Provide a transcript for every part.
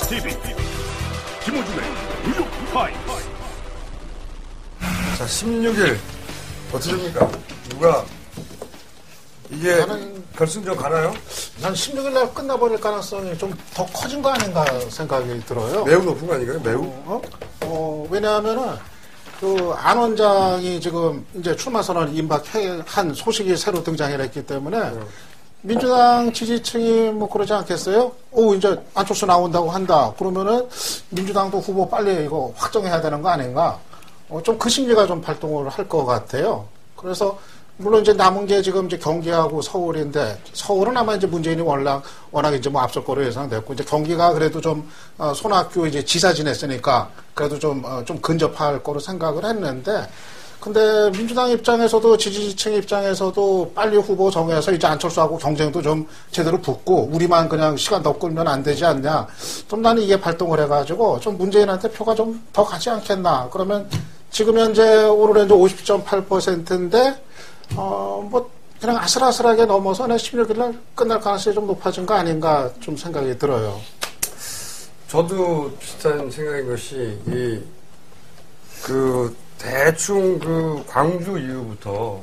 TV 김호준의 뉴욕 타임스. 자, 16일 어떻게 됩니까? 누가 이게 결승전 가나요? 난 16일 날 끝나버릴 가능성이 좀 더 커진 거 아닌가 생각이 들어요. 매우 높은 거 아닌가요? 매우? 왜냐하면은 그 안 원장이 지금 이제 출마 선언을 임박한 소식이 새로 등장했기 때문에 민주당 지지층이 뭐 그러지 않겠어요? 이제 안철수 나온다고 한다. 그러면은 민주당도 후보 빨리 이거 확정해야 되는 거 아닌가? 좀 그 심리가 좀 발동을 할 것 같아요. 그래서 물론 이제 남은 게 지금 이제 경기하고 서울인데, 서울은 아마 이제 문재인이 워낙 이제 뭐 앞설 거로 예상됐고, 이제 경기가 그래도 좀, 손학규 이제 지사 지냈으니까, 그래도 좀 근접할 거로 생각을 했는데, 근데 민주당 입장에서도 지지층 입장에서도 빨리 후보 정해서 이제 안철수하고 경쟁도 좀 제대로 붙고, 우리만 그냥 시간 더 끌면 안 되지 않냐. 좀 나는 이게 발동을 해가지고, 좀 문재인한테 표가 좀 더 가지 않겠나. 그러면 지금 현재 오늘은 이제 50.8%인데, 뭐, 그냥 아슬아슬하게 넘어서 16일 날 끝날 가능성이 좀 높아진 거 아닌가 좀 생각이 들어요. 저도 비슷한 생각인 것이, 대충 광주 이후부터,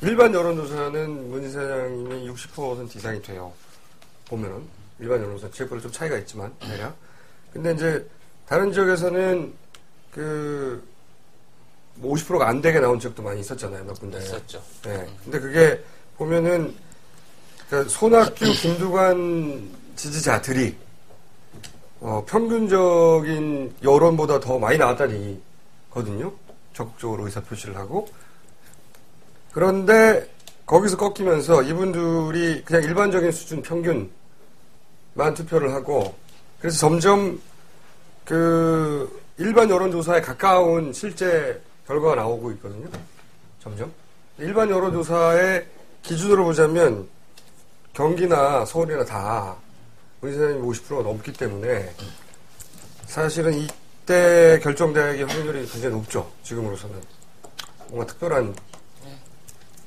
일반 여론조사는 문희세 사장님이 60% 이상이 돼요. 보면은. 일반 여론조사, 지역별로 좀 차이가 있지만, 대략. 근데 이제, 다른 지역에서는, 50%가 안 되게 나온 지역도 많이 있었잖아요, 몇 군데. 있었죠. 네. 근데 그게 보면은, 손학규, 김두관 지지자들이, 평균적인 여론보다 더 많이 나왔다는 얘기거든요. 적극적으로 의사표시를 하고. 그런데, 거기서 꺾이면서 이분들이 그냥 일반적인 수준 평균만 투표를 하고, 그래서 점점, 일반 여론조사에 가까운 실제 결과가 나오고 있거든요. 점점. 일반 여론조사의 기준으로 보자면 경기나 서울이나 다 문희세 사장님 50%가 넘기 때문에 사실은 이때 결정되기 확률이 굉장히 높죠. 지금으로서는. 뭔가 특별한.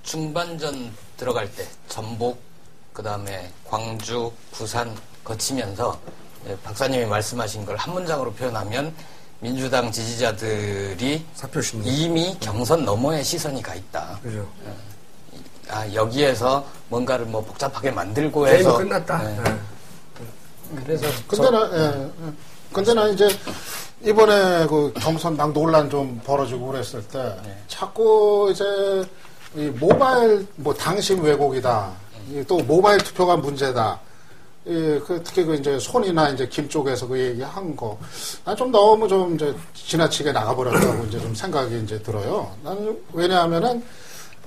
중반전 들어갈 때 전북, 그 다음에 광주, 부산 거치면서 박사님이 말씀하신 걸 한 문장으로 표현하면 민주당 지지자들이 이미 경선 너머의 시선이 가 있다. 그죠. 여기에서 뭔가를 뭐 복잡하게 만들고 해서. 게임이 끝났다. 네. 그래서. 근데 나 이제 이번에 그 경선당 논란 좀 벌어지고 그랬을 때 자꾸 이제 이 모바일 뭐 당심 왜곡이다. 또 모바일 투표가 문제다. 특히 이제 손이나 이제 김 쪽에서 그 얘기한 거, 난 좀 너무 좀 이제 지나치게 나가버렸다고 이제 좀 생각이 이제 들어요. 나는 왜냐하면은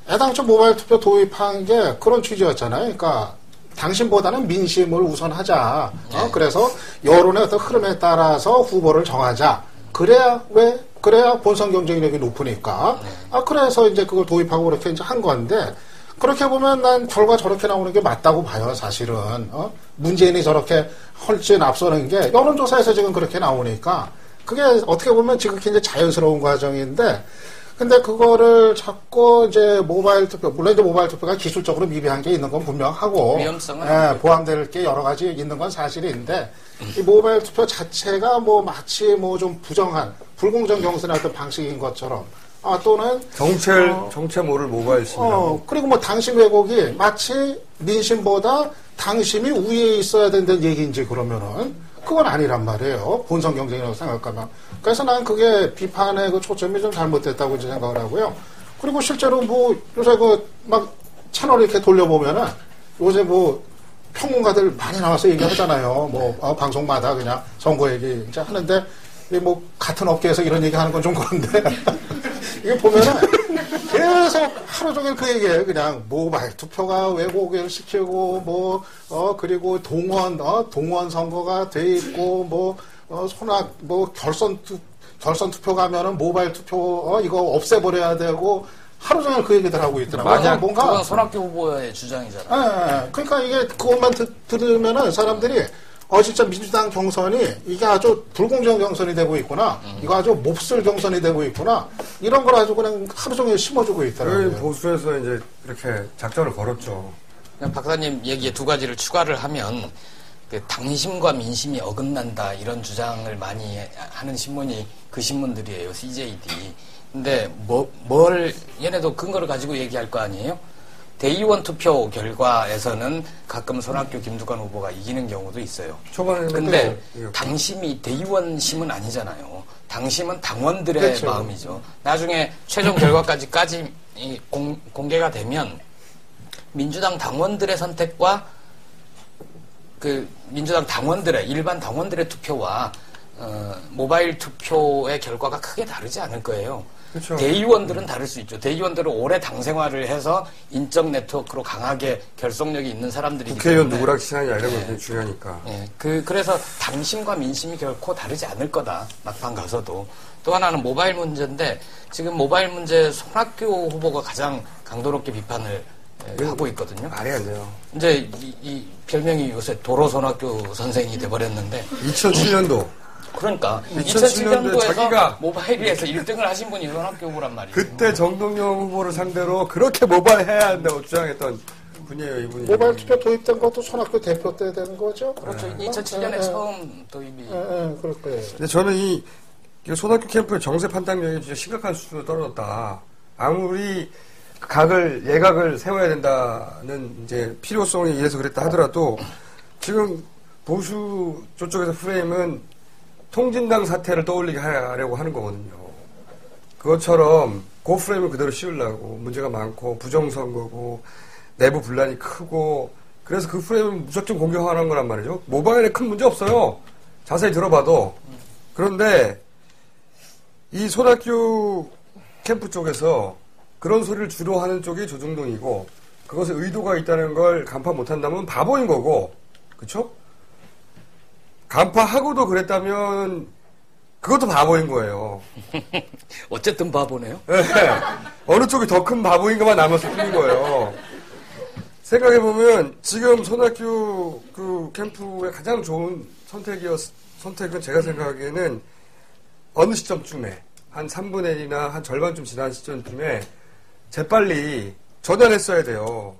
애당초 모바일 투표 도입한 게 그런 취지였잖아요. 그러니까 당신보다는 민심을 우선하자. 그래서 여론의 어떤 흐름에 따라서 후보를 정하자. 그래야 본선 경쟁력이 높으니까. 그래서 이제 그걸 도입하고 그렇게 이제 한 건데. 그렇게 보면 난 결과 저렇게 나오는 게 맞다고 봐요, 사실은. 문재인이 저렇게 훨씬 앞서는 게 여론조사에서 지금 그렇게 나오니까 그게 어떻게 보면 지극히 이제 자연스러운 과정인데, 근데 그거를 자꾸 이제 모바일 투표, 물론 이제 모바일 투표가 기술적으로 미비한 게 있는 건 분명하고, 위험성은 포함될 게 여러 가지 있는 건 사실인데, 이 모바일 투표 자체가 뭐 마치 뭐 좀 부정한, 불공정 경선의 어떤 방식인 것처럼, 또는 정체 모를 모바일 심리라고. 그리고 뭐 당심 왜곡이 마치 민심보다 당심이 위에 있어야 된다는 얘기인지 그러면은 그건 아니란 말이에요. 본선 경쟁이라고 생각하면. 그래서 난 그게 비판의 그 초점이 좀 잘못됐다고 이제 생각을 하고요. 그리고 실제로 뭐 요새 막 채널 이렇게 돌려보면은 요새 뭐 평론가들 많이 나와서 얘기하잖아요. 뭐 방송마다 그냥 선거 얘기 이제 하는데 뭐 같은 업계에서 이런 얘기 하는 건 좀 그런데 이게 보면은 계속 하루 종일 그 얘기예요. 그냥 모바일 투표가 왜곡을 시키고 그리고 동원 선거가 돼 있고 결선 투표 가면은 모바일 투표 이거 없애버려야 되고 하루 종일 그 얘기들 하고 있더라고요. 만약 뭔가 그건 손학규 후보의 주장이잖아요. 그러니까 이게 그것만 들으면은 사람들이 진짜 민주당 경선이 이게 아주 불공정 경선이 되고 있구나. 이거 아주 몹쓸 경선이 되고 있구나. 이런 걸 아주 그냥 하루 종일 심어주고 있더라고요. 보수에서 이제 이렇게 작전을 걸었죠. 박사님 얘기에 두 가지를 추가를 하면 그 당심과 민심이 어긋난다 이런 주장을 많이 하는 신문이 그 신문들이에요. CJD. 근데 뭘 얘네도 근거를 가지고 얘기할 거 아니에요? 대의원 투표 결과에서는 가끔 손학규, 김두관 후보가 이기는 경우도 있어요. 초반에는 근데 당심이 대의원심은 아니잖아요. 당심은 당원들의 그렇죠. 마음이죠. 나중에 최종 결과까지 공개가 되면 민주당 당원들의 선택과 그 민주당 당원들의 일반 당원들의 투표와 모바일 투표의 결과가 크게 다르지 않을 거예요. 그렇죠. 대의원들은 다를 수 있죠. 대의원들은 오래 당 생활을 해서 인적 네트워크로 강하게 결속력이 있는 사람들이기 국회의원 때문에 누구랑 친하냐 이런 거 굉장히 중요하니까. 그래서 당심과 민심이 결코 다르지 않을 거다. 막판 가서도. 또 하나는 모바일 문제인데 지금 모바일 문제 손학규 후보가 가장 강도 높게 비판을 하고 있거든요. 말이 안 돼요. 이제 이 별명이 요새 도로 손학규 선생이 돼버렸는데 2007년도. 그러니까 2007년도에 2007년도에서 자기가 모바일에서 1등을 하신 분이 손학규 후보란 말이에요. 그때 정동영 후보를 상대로 그렇게 모바일 해야 한다고 주장했던 분이에요, 이분이. 모바일 투표 도입된 것도 손학규 대표 때 되는 거죠? 그렇죠. 2007년에 처음 도입이. 그럴 거예요. 근데 저는 이 손학규 캠프의 정세 판단력이 진짜 심각한 수준으로 떨어졌다. 아무리 예각을 세워야 된다는 이제 필요성에 의해서 그랬다 하더라도 지금 보수 쪽에서 프레임은 통진당 사태를 떠올리게 하려고 하는 거거든요. 그것처럼 그 프레임을 그대로 씌우려고 문제가 많고 부정선거고 내부 분란이 크고 그래서 그 프레임을 무작정 공격하는 거란 말이죠. 모바일에 큰 문제 없어요. 자세히 들어봐도. 그런데 이 손학규 캠프 쪽에서 그런 소리를 주로 하는 쪽이 조중동이고 그것에 의도가 있다는 걸 간파 못한다면 바보인 거고 그쵸? 간파하고도 그랬다면 그것도 바보인 거예요. 어쨌든 바보네요. 네. 어느 쪽이 더 큰 바보인가만 남았을 뿐인 거예요. 생각해보면 지금 손학규 그 캠프의 가장 좋은 선택은 제가 생각하기에는 어느 시점쯤에 한 3분의 1이나 한 절반쯤 지난 시점쯤에 재빨리 전환했어야 돼요.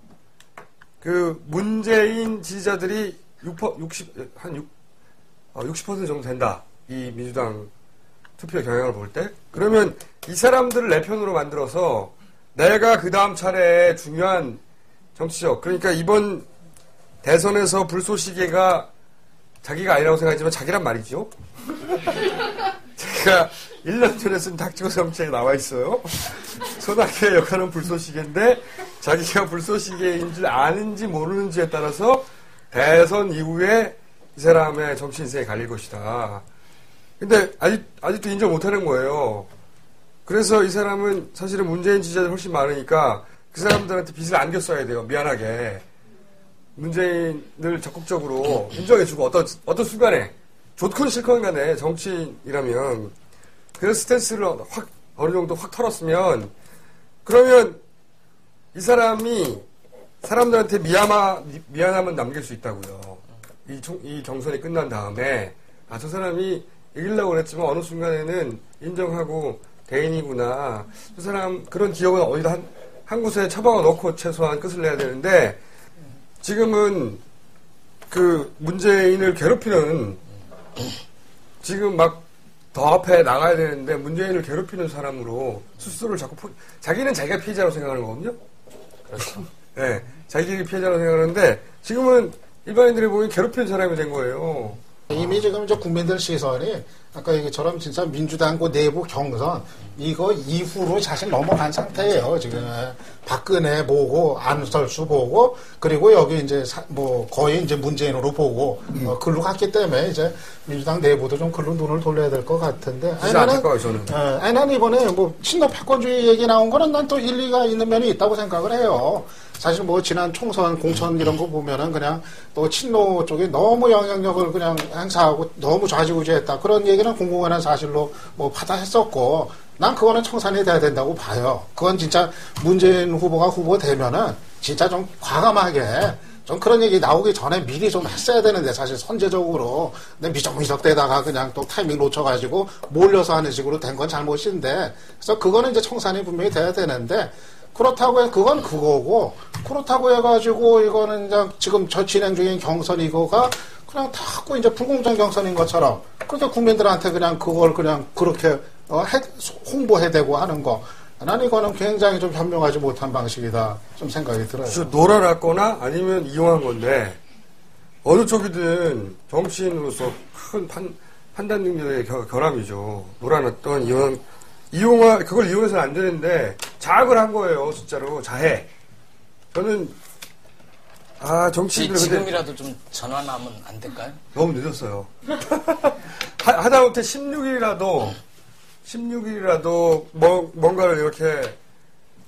그 문재인 지지자들이 60% 정도 된다. 이 민주당 투표 경향을 볼 때. 그러면 이 사람들을 내 편으로 만들어서 내가 그 다음 차례에 중요한 정치적, 그러니까 이번 대선에서 불쏘시개가 자기가 아니라고 생각하지만 자기란 말이죠. 제가 1년 전에 쓴 닥치고 정치에 나와 있어요. 손학규의 역할은 불쏘시개인데 자기가 불쏘시개인 줄 아는지 모르는지에 따라서 대선 이후에 이 사람의 정치 인생이 갈릴 것이다. 근데 아직도 인정 못하는 거예요. 그래서 이 사람은 사실은 문재인 지지자들이 훨씬 많으니까 그 사람들한테 빚을 안겼어야 돼요. 미안하게. 문재인을 적극적으로 인정해주고 어떤 순간에 좋건 싫건 간에 정치인이라면 그래서 스탠스를 어느 정도 확 털었으면 그러면 이 사람이 사람들한테 미안함은 남길 수 있다고요. 이 경선이 끝난 다음에 저 사람이 이기려고 그랬지만 어느 순간에는 인정하고 대인이구나. 저 사람 그런 기억은 어디다 한 곳에 처박아 놓고 최소한 끝을 내야 되는데 지금은 그 문재인을 괴롭히는 지금 막 더 앞에 나가야 되는데 문재인을 괴롭히는 사람으로 스스로를 자꾸 자기는 자기가 피해자라고 생각하는 거거든요. 그렇죠. 네, 자기들이 피해자라고 생각하는데 지금은 일반인들이 보기엔 괴롭히는 사람이 된 거예요. 이미 지금 이제 국민들 시선이 아까 얘기처럼 진짜 민주당 그 내부 경선 이거 이후로 사실 넘어간 상태예요. 지금 박근혜 보고 안철수 보고 그리고 여기 이제 뭐 거의 이제 문재인으로 보고 글로 갔기 때문에 이제 민주당 내부도 좀 글로 눈을 돌려야 될 것 같은데. 아니 나는 이번에 뭐 친노 패권주의 얘기 나온 거는 난 또 일리가 있는 면이 있다고 생각을 해요. 사실 뭐 지난 총선 공천 이런 거 보면은 그냥 또 친노 쪽이 너무 영향력을 그냥 행사하고 너무 좌지우지했다 그런 얘기는 공공연한 사실로 뭐 파다했었고 난 그거는 청산이 돼야 된다고 봐요. 그건 진짜 문재인 후보가 후보되면은 진짜 좀 과감하게 좀 그런 얘기 나오기 전에 미리 좀 했어야 되는데 사실 선제적으로 근데 미적미적대다가 그냥 또 타이밍 놓쳐가지고 몰려서 하는 식으로 된 건 잘못인데 그래서 그거는 이제 청산이 분명히 돼야 되는데 그렇다고 그건 그거고 그렇다고 해가지고 이거는 그냥 지금 저 진행 중인 경선 이거가 그냥 자꾸 이제 불공정 경선인 것처럼 그렇게 국민들한테 그냥 그걸 그냥 그렇게 홍보해대고 하는 거. 난 이거는 굉장히 좀 현명하지 못한 방식이다 좀 생각이 들어요. 놀아놨거나 아니면 이용한 건데 어느 쪽이든 정치인으로서 큰 판단 능력의 결함이죠. 놀아놨던 그걸 이용해서는 안 되는데 자학을 한 거예요. 진짜로 자해. 저는 정치인들 지금이라도 좀 전환하면 안 될까요? 너무 늦었어요. 하다못해 16일이라도 뭔가를 이렇게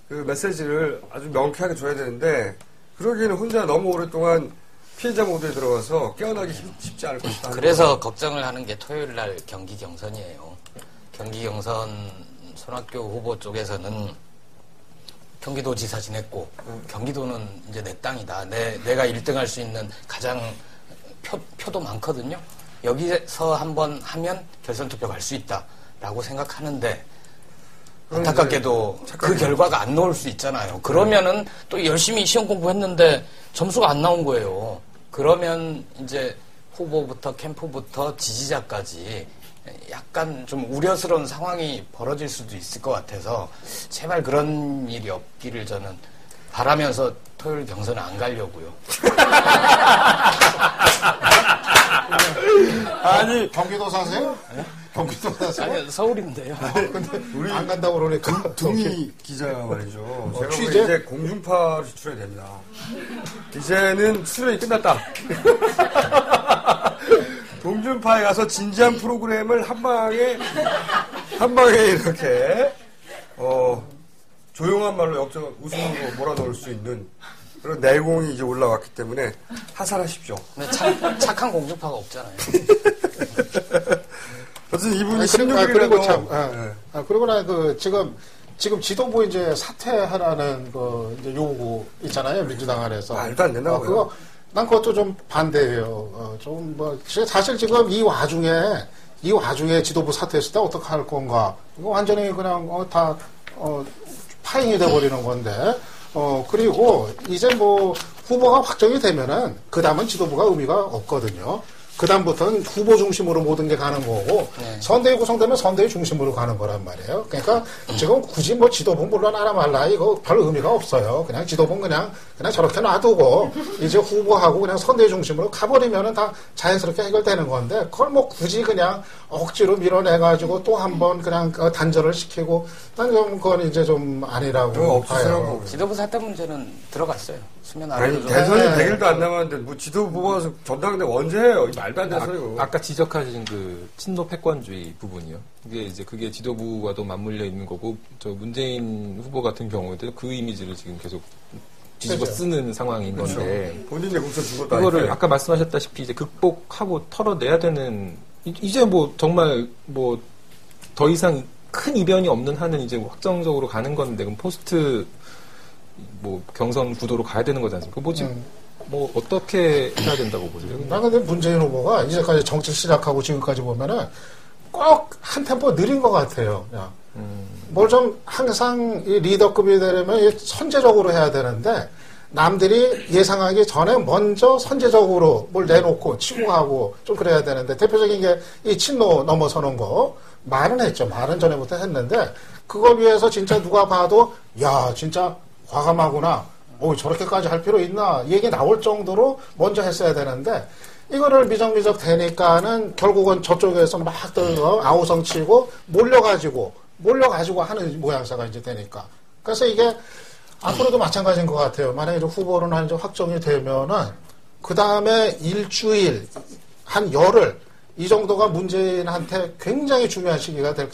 그 메시지를 아주 명쾌하게 줘야 되는데 그러기에는 혼자 너무 오랫동안 피해자 모드에 들어가서 깨어나기 쉽지 않을 것이다. 그래서 걱정을 하는 게 토요일 날 경기 경선이에요. 경기 경선 손학규 후보 쪽에서는 경기도지사 지냈고 경기도는 이제 내 땅이다. 내가 1등 할 수 있는 가장 표도 많거든요. 여기서 한번 하면 결선 투표 갈 수 있다라고 생각하는데 안타깝게도 그 결과가 안 나올 수 있잖아요. 그러면은 또 열심히 시험 공부했는데 점수가 안 나온 거예요. 그러면 이제 후보부터 캠프부터 지지자까지 약간 좀 우려스러운 상황이 벌어질 수도 있을 것 같아서 제발 그런 일이 없기를 저는 바라면서 토요일 경선에 안 가려고요. 아니 경기도 사세요? 네? 경기도 사세요? 아니 서울인데요. 근데 우리 안 간다고 그러니까 둥이 기자 말이죠. 제가 취재? 이제 공중파로 출연이 됩니다. 이제는 출연이 끝났다. 공중파에 가서 진지한 프로그램을 한 방에 이렇게 조용한 말로 웃음으로 몰아넣을 수 있는 그런 내공이 이제 올라왔기 때문에 하산하십시오. 근데 착한 공중파가 없잖아요. 어쨌든 이분이 그리고 16일이라도 참 그리고 나 지금 지도부 이제 사퇴하라는 이제 요구 있잖아요. 민주당 안에서. 말도 안 된다고요. 난 그것도 좀 반대해요. 사실 지금 이 와중에 지도부 사퇴했을 때 어떻게 할 건가. 이거 완전히 그냥 다 파행이 돼버리는 건데. 그리고 이제 후보가 확정이 되면은 그 다음은 지도부가 의미가 없거든요. 그 다음부터는 후보 중심으로 모든 게 가는 거고, 네. 선대위 구성되면 선대위 중심으로 가는 거란 말이에요. 그러니까 지금 굳이 지도부 물러나라 말라 이거 별 의미가 없어요. 그냥 지도부는 그냥 저렇게 놔두고, 이제 후보하고 그냥 선대위 중심으로 가버리면은 다 자연스럽게 해결되는 건데, 그걸 굳이 그냥 억지로 밀어내가지고 또 한 번 그냥 단절을 시키고, 난 좀 그건 이제 좀 아니라고 봐요. 지도부 사퇴 문제는 들어갔어요. 수면 아래로 좀. 대선이 100일도 안 남았는데 지도부가 전당대 언제 해요? 말도 안 돼서요. 아까 지적하신 그 친노 패권주의 부분이요. 그게 지도부와도 맞물려 있는 거고, 저 문재인 후보 같은 경우에도 그 이미지를 지금 계속 뒤집어 쓰는 상황인 그렇죠. 건데. 본인의 국서 죽었다. 그거를 아까 말씀하셨다시피 이제 극복하고 털어내야 되는, 이제 정말 더 이상 큰 이변이 없는 한은 이제 확정적으로 가는 건데, 그럼 포스트 경선 구도로 가야 되는 거지 않습니까? 어떻게 해야 된다고 보세요? 나 근데 문재인 후보가 이제까지 정치 시작하고 지금까지 보면은 꼭 한 템포 느린 것 같아요. 뭘 좀 항상 이 리더급이 되려면 선제적으로 해야 되는데 남들이 예상하기 전에 먼저 선제적으로 뭘 내놓고 치고 가고 좀 그래야 되는데 대표적인 게 이 친노 넘어서는 거 말은 했죠. 말은 전에부터 했는데 그걸 위해서 진짜 누가 봐도 야 진짜 과감하구나. 저렇게까지 할 필요 있나? 얘기 나올 정도로 먼저 했어야 되는데, 이거를 미적미적 되니까는 결국은 저쪽에서 막 아우성 치고 몰려가지고 하는 모양새가 이제 되니까. 그래서 이게 앞으로도 마찬가지인 것 같아요. 만약에 후보로는 이제 확정이 되면은, 그 다음에 일주일, 한 열흘, 이 정도가 문재인한테 굉장히 중요한 시기가 될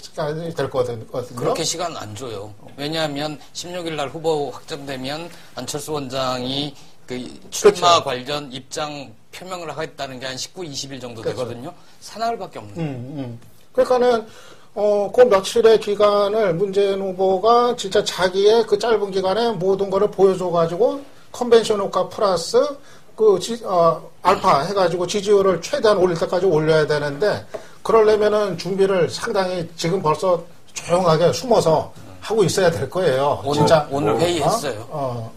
거거든요. 그렇게 시간 안 줘요. 왜냐하면 16일 날 후보 확정되면 안철수 원장이 그 출마 그렇죠. 관련 입장 표명을 하겠다는 게 한 19, 20일 정도 그렇죠. 되거든요. 사나흘밖에 없는. 그러니까는 그 며칠의 기간을 문재인 후보가 진짜 자기의 그 짧은 기간에 모든 거를 보여줘가지고 컨벤션 효과 플러스 알파 해가지고 지지율을 최대한 올릴 때까지 올려야 되는데, 그러려면은 준비를 상당히 지금 벌써 조용하게 숨어서 하고 있어야 될 거예요. 오늘, 진짜 오늘 회의했어요.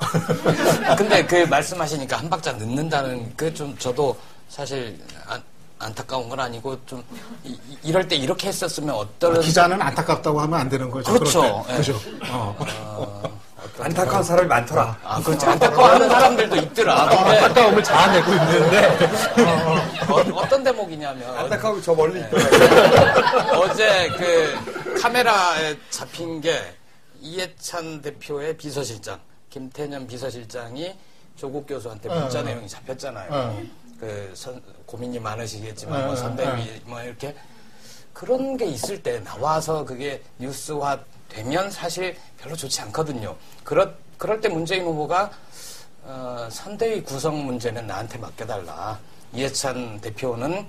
근데 그 말씀하시니까 한 박자 늦는다는 그 좀 저도 사실 안타까운 건 아니고 좀 이럴 때 이렇게 했었으면 어떨 기자는 안타깝다고 하면 안 되는 거죠. 그렇죠. 예. 그죠. 안타까운 사람이 많더라. 그렇지. 안타까워하는 사람들도 있더라. 근데 안타까움을 자아내고 있는데 어떤 대목이냐면 안타까움이 저 멀리 있더라. 어제 그 카메라에 잡힌 게 이해찬 대표의 비서실장 김태년 비서실장이 조국 교수한테 문자 내용이 잡혔잖아요. 고민이 많으시겠지만 뭐 선대위 뭐 이렇게 그런 게 있을 때 나와서 그게 뉴스화 되면 사실 별로 좋지 않거든요. 그럴 때 문재인 후보가 선대위 구성 문제는 나한테 맡겨달라. 이해찬 대표는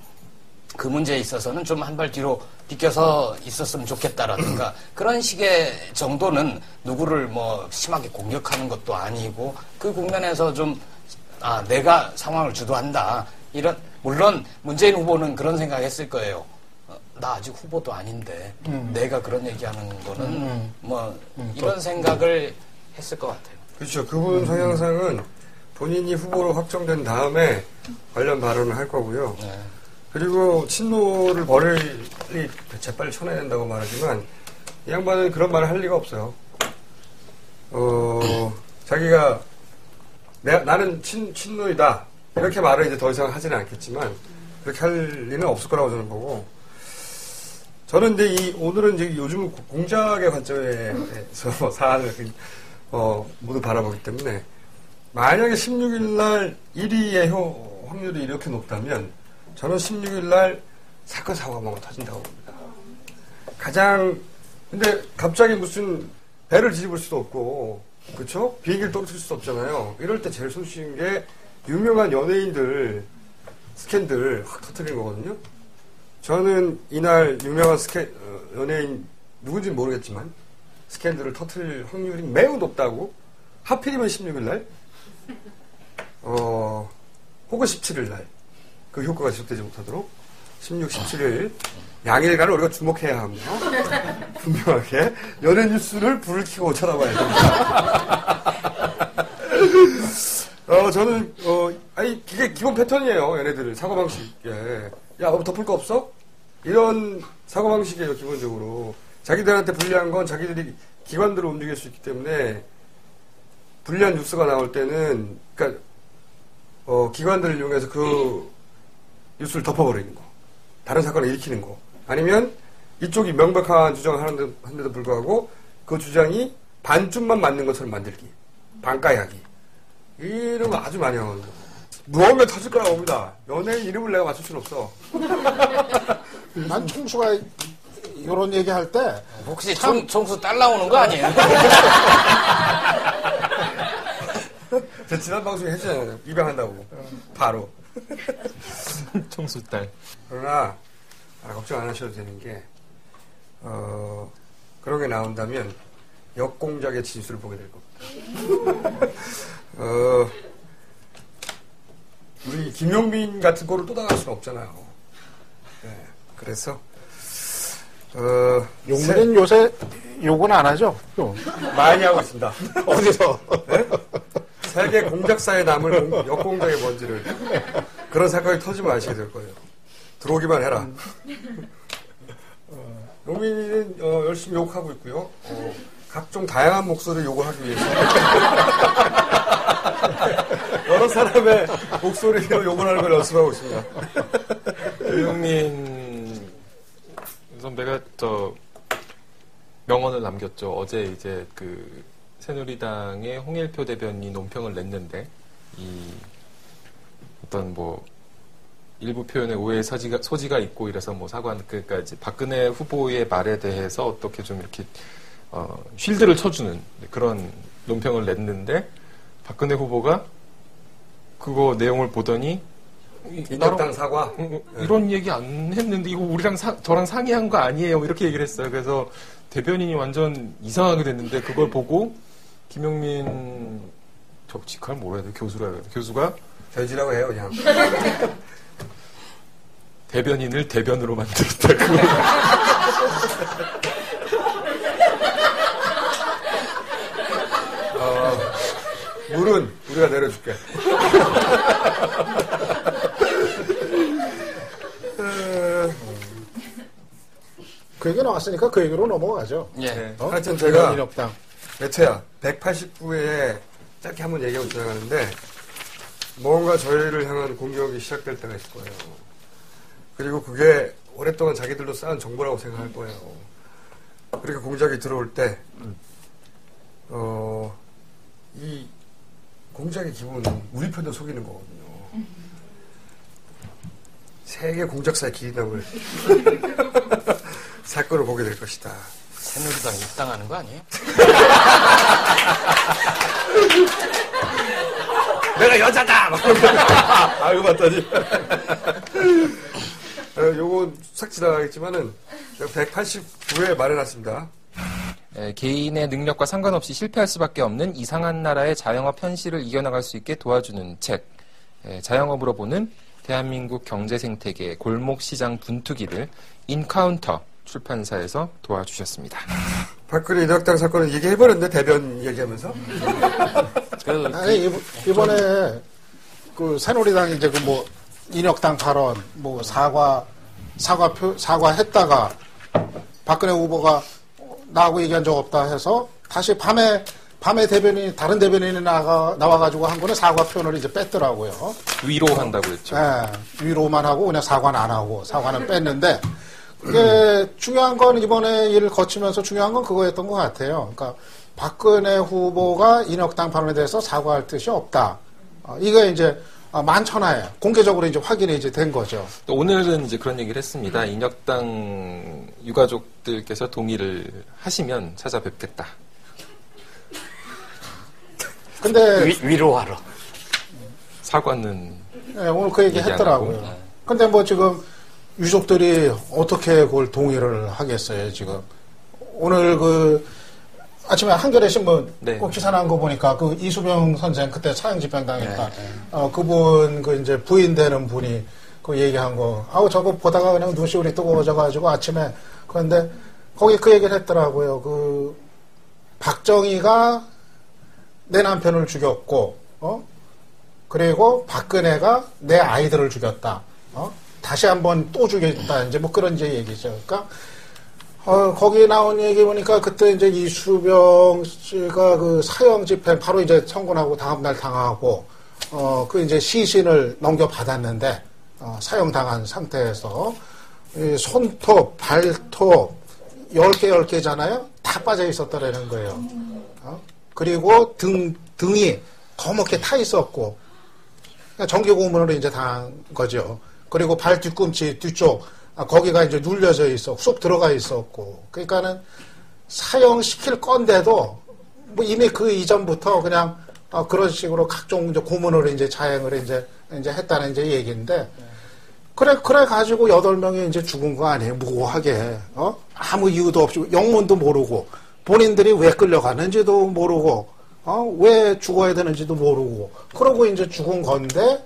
그 문제에 있어서는 좀 한 발 뒤로 비껴서 있었으면 좋겠다라든가 그런 식의 정도는 누구를 뭐 심하게 공격하는 것도 아니고 그 국면에서 좀 내가 상황을 주도한다. 물론 문재인 후보는 그런 생각했을 거예요. 나 아직 후보도 아닌데 내가 그런 얘기하는 거는 이런 생각을 했을 것 같아요. 그렇죠. 그분 성향상은 본인이 후보로 확정된 다음에 관련 발언을 할 거고요. 네. 그리고 친노를 버릴리 재빨리 쳐내야 된다고 말하지만 이 양반은 그런 말을 할 리가 없어요. 자기가 나는 친노이다 이렇게 말을 이제 더 이상 하지는 않겠지만 그렇게 할 리는 없을 거라고 저는 보고 저는 이제 오늘은 이제 요즘 공작의 관점에서 사안을 모두 바라보기 때문에 만약에 16일 날 1위의 확률이 이렇게 높다면 저는 16일 날 사건 사고가 터진다고 봅니다. 근데 갑자기 무슨 배를 뒤집을 수도 없고 그렇죠? 비행기를 떨어뜨릴 수도 없잖아요. 이럴 때 제일 손쉬운 게 유명한 연예인들 스캔들 확 터뜨리는 거거든요. 저는 이날 유명한 연예인 누군지는 모르겠지만 스캔들을 터뜨릴 확률이 매우 높다고 하필이면 16일 날 혹은 17일 날 그 효과가 지속되지 못하도록 16, 17일 양일간을 우리가 주목해야 합니다. 분명하게 연예 뉴스를 불을 켜고 쳐다봐야 됩니다. 저는 이게 기본 패턴이에요. 얘네들 사고방식에 야, 너 덮을 거 없어? 이런 사고방식이에요. 기본적으로 자기들한테 불리한 건 자기들이 기관들을 움직일 수 있기 때문에 불리한 뉴스가 나올 때는 그러니까 기관들을 이용해서 그 뉴스를 덮어버리는 거, 다른 사건을 일으키는 거, 아니면 이쪽이 명백한 주장을 하는데도 불구하고 그 주장이 반쯤만 맞는 것처럼 만들기, 반가야기 이런 거 아주 많이 하거든요. 무언가 터질 거라고 봅니다. 연예인 이름을 내가 맞출 수는 없어. 난 총수가 이런 얘기할 때 혹시 총수 딸 나오는 거 아니에요? 저 지난 방송에 했잖아요. 입양한다고. 바로. 총수 딸. 그러나 걱정 안 하셔도 되는 게 그런 게 나온다면 역공작의 진술을 보게 될 겁니다. 우리 김용민 같은 거를 또 당할 수는 없잖아요. 네, 그래서 용민은 요새 욕은 안 하죠? 많이 하고 있습니다. 어디서? 네? 세계 공작사에 남을 역공작의 먼지를 그런 사건이 터지면 아시게 될 거예요. 들어오기만 해라. 용민이는 열심히 욕하고 있고요. 각종 다양한 목소리를 욕을 하기 위해서 여러 사람의 목소리로 욕을 하는 걸 연습하고 있습니다. 유영민 선배가 명언을 남겼죠. 어제 이제 새누리당의 홍일표 대변인이 논평을 냈는데 어떤 일부 표현에 오해의 소지가 있고 이래서 그러니까 이제 박근혜 후보의 말에 대해서 어떻게 좀 이렇게 쉴드를 쳐주는 그런 논평을 냈는데 박근혜 후보가 그거 내용을 보더니 인혁당 사과 이런 얘기 안 했는데 이거 우리랑 저랑 상의한 거 아니에요 이렇게 얘기를 했어요. 그래서 대변인이 완전 이상하게 됐는데 그걸 보고 김용민 직함을 뭐라 해야 돼? 교수라 해야 돼? 교수가 돼지라고 해요 그냥. 대변인을 대변으로 만들었다고. 물은 우리가 내려줄게. 그 얘기 나왔으니까 그 얘기로 넘어가죠. 예. 하여튼 제가 인혁당. 몇 회야? 189회에 짧게 한번 얘기하고 지나가는데 뭔가 저희를 향한 공격이 시작될 때가 있을 거예요. 그리고 그게 오랫동안 자기들도 쌓은 정보라고 생각할 거예요. 그렇게 공작이 들어올 때 이 공작의 기본은 우리 편도 속이는 거거든요. 세계 공작사의 기린함을 사건을 보게 될 것이다. 새누리당 입당하는 거 아니에요? 내가 여자다! 막 알고 봤더니. 요건 싹 지나가겠지만은 189회 말해놨습니다. 개인의 능력과 상관없이 실패할 수밖에 없는 이상한 나라의 자영업 현실을 이겨나갈 수 있게 도와주는 책. 자영업으로 보는 대한민국 경제 생태계 골목시장 분투기를 인카운터 출판사에서 도와주셨습니다. 박근혜 인혁당 사건은 얘기해버렸네, 대변 얘기하면서. 아니, 이번에 그 새누리당이 이제 그 뭐 인혁당 발언, 뭐 사과했다가 박근혜 후보가 나하고 얘기한 적 없다 해서 다시 밤에 다른 대변인이 나와가지고 한 거는 사과 표현을 이제 뺐더라고요. 위로한다고 했죠. 네, 위로만 하고 그냥 사과는 안 하고 사과는 뺐는데 그게 중요한 건 이번에 일을 거치면서 중요한 건 그거였던 것 같아요. 그러니까 박근혜 후보가 인혁당 발언에 대해서 사과할 뜻이 없다. 이게 이제 만천하에 공개적으로 이제 확인이 이제 된 거죠. 또 오늘은 이제 그런 얘기를 했습니다. 인혁당 유가족들께서 동의를 하시면 찾아뵙겠다. 근데 위로하러. 사과는 네, 오늘 그 얘기 했더라고요. 근데 뭐 지금 유족들이 어떻게 그걸 동의를 하겠어요, 지금. 오늘 그 아침에 한겨레 신문 네. 꼭 기사 나온 거 보니까 그 이수병 선생 그때 사형 집행 당했다. 그분 그 이제 부인 되는 분이 그 얘기한 거. 아우 저거 보다가 그냥 눈시울이 뜨거워져가지고 아침에 그런데 거기 그 얘기를 했더라고요. 그 박정희가 내 남편을 죽였고, 그리고 박근혜가 내 아이들을 죽였다. 다시 한번 또 죽였다. 이제 뭐 그런 이제 얘기죠. 그러니까. 거기 나온 얘기 보니까 그때 이제 이수병 씨가 그 사형 집행 바로 이제 선고나고 다음날 당하고, 그 이제 시신을 넘겨받았는데, 사형 당한 상태에서, 이 손톱, 발톱, 10개잖아요? 다 빠져 있었더라는 거예요. 그리고 등이 거먹게 타 있었고, 그러니까 정기고문으로 이제 당한 거죠. 그리고 발 뒤꿈치 뒤쪽, 거기가 이제 눌려져 있어, 쏙 들어가 있었고, 그러니까는 사형시킬 건데도, 뭐 이미 그 이전부터 그냥, 그런 식으로 각종 이제 고문으로 이제 자행을 이제 했다는 이제 얘기인데, 그래 가지고 8명이 이제 죽은 거 아니에요, 무고하게, 아무 이유도 없이, 영문도 모르고, 본인들이 왜 끌려가는지도 모르고, 왜 죽어야 되는지도 모르고, 그러고 이제 죽은 건데,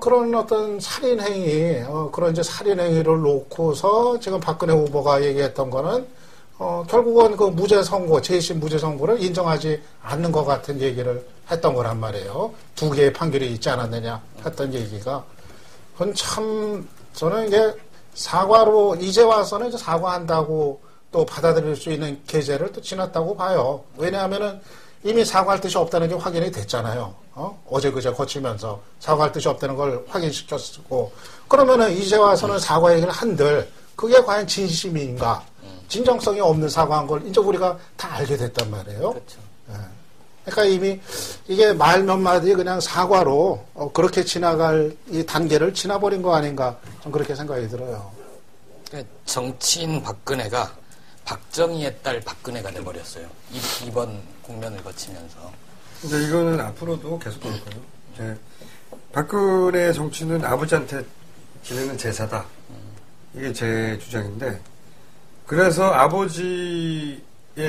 그런 어떤 살인행위, 그런 이제 살인행위를 놓고서 지금 박근혜 후보가 얘기했던 거는, 결국은 그 무죄 선고, 재심 무죄 선고를 인정하지 않는 것 같은 얘기를 했던 거란 말이에요. 2개의 판결이 있지 않았느냐 했던 얘기가. 그건 참, 저는 이게 사과로, 이제 와서는 이제 사과한다고 또 받아들일 수 있는 계제를 또 지났다고 봐요. 왜냐하면은 이미 사과할 뜻이 없다는 게 확인이 됐잖아요. 어제 그제 거치면서 사과할 뜻이 없다는 걸 확인시켰고, 그러면은 이제 와서는 사과 얘기를 한들 그게 과연 진심인가, 진정성이 없는 사과한 걸 이제 우리가 다 알게 됐단 말이에요. 그렇죠. 그러니까 이미 이게 말 몇 마디 그냥 사과로 그렇게 지나갈 이 단계를 지나버린 거 아닌가, 좀 그렇게 생각이 들어요. 그러니까 정치인 박근혜가 박정희의 딸 박근혜가 돼버렸어요. 이번 국면을 거치면서. 근데 이거는 앞으로도 계속 그럴 거예요. 박근혜 정치는 아버지한테 지내는 제사다. 이게 제 주장인데, 그래서 아버지에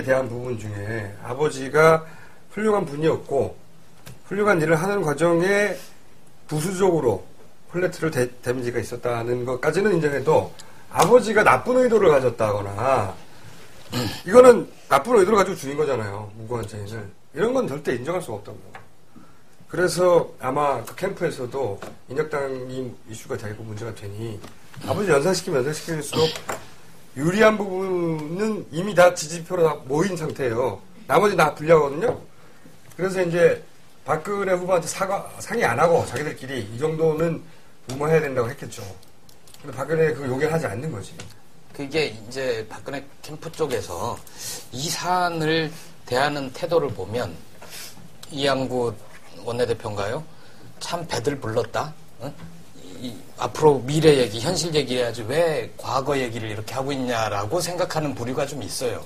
대한 부분 중에 아버지가 훌륭한 분이었고 훌륭한 일을 하는 과정에 부수적으로 콜레트럴 데미지가 있었다는 것까지는 인정해도, 아버지가 나쁜 의도를 가졌다거나, 이거는 나쁜 의도를 가지고 죽인 거잖아요, 무고한 죄인을. 이런 건 절대 인정할 수가 없다고요. 그래서 아마 그 캠프에서도 인혁당이 이슈가 되고 문제가 되니 아버지 연상시킬수록 유리한 부분은 이미 다 지지표로 다 모인 상태예요. 나머지 다 불리하거든요. 그래서 이제 박근혜 후보한테 상의 안 하고 자기들끼리 이 정도는 무마해야 된다고 했겠죠. 근데 박근혜 그 용인을 하지 않는 거지. 그게 이제 박근혜 캠프 쪽에서 이 사안을 대하는 태도를 보면 이양구 원내대표인가요? 참 배들 불렀다. 응? 앞으로 미래 얘기, 현실 얘기해야지 왜 과거 얘기를 이렇게 하고 있냐라고 생각하는 부류가 좀 있어요.